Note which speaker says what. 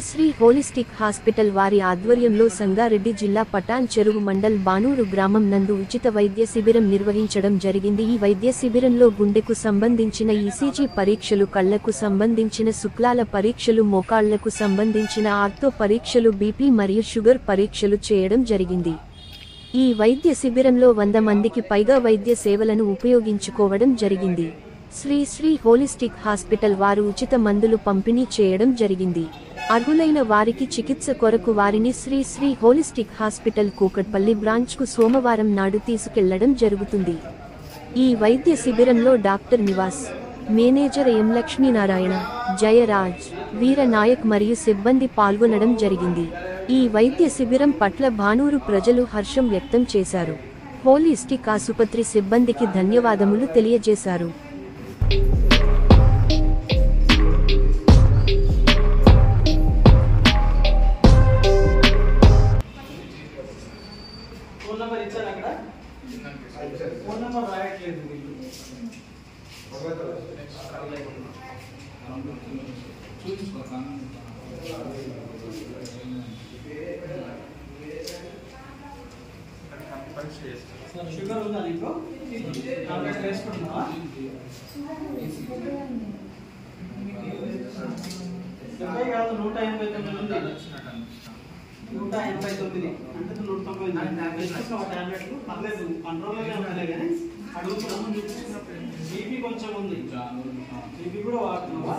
Speaker 1: Shri holistic hospital వారి ఆధ్వర్యంలో సంగారెడ్డి జిల్లా పటాన్ చెరువు మండల్ బానూరు గ్రామం నందు ఉచిత వైద్య శిబిరం నిర్వహించడం జరిగింది। ఈ వైద్య శిబిరంలో గుండెకు సంబంధించిన ఈసీజీ పరీక్షలు, కళ్లకు సంబంధించిన శుక్లాల పరీక్షలు, మోకాళ్లకు సంబంధించిన ఆర్థో పరీక్షలు, బీపీ మరియు షుగర్ పరీక్షలు చేయడం జరిగింది। ఈ వైద్య శిబిరంలో 100 మందికి పైగా వైద్య సేవలను ఉపయోగించుకోవడం జరిగింది। శ్రీ హోలిస్టిక్ హాస్పిటల్ వారు ఉచిత మందులు పంపిణీ చేయడం జరిగింది। అర్హులైన వారికి చికిత్స కొరకు వారిని శ్రీ హోలిస్టిక్ హాస్పిటల్ కూకట్పల్లి బ్రాంచ్కు సోమవారం నాడు తీసుకెళ్లడం జరుగుతుంది। ఈ వైద్య శిబిరంలో doctor Nivas, manager M Lakshminarayana, Jayaraj, Veera Nayak మరియు సిబ్బంది పాల్గొనడం జరిగింది। ఈ వైద్య శిబిరం పట్ల బానూరు ప్రజలు హర్షం వ్యక్తం చేశారు। హోలిస్టిక్ ఆసుపత్రి సిబ్బందికి ధన్యవాదములు తెలియజేశారు।
Speaker 2: ఫోన్ నంబర్ ఇచ్చారు అక్కడ, ఫోన్ నంబర్ రాయట్లేదు షుగర్ ఉందా నీకు? టాబ్లెట్ వేసుకుంటున్నావా? 70 కాదు 189 ఉంది, 189 అంటే 190 వేసుకున్నావా టాబ్లెట్లు? పర్లేదు, కంట్రోల్లోనే ఉంటలే కానీ అడుగుతున్నాము. బీపీ కొంచెం ఉంది, బీపీ కూడా వాడుతున్నావా?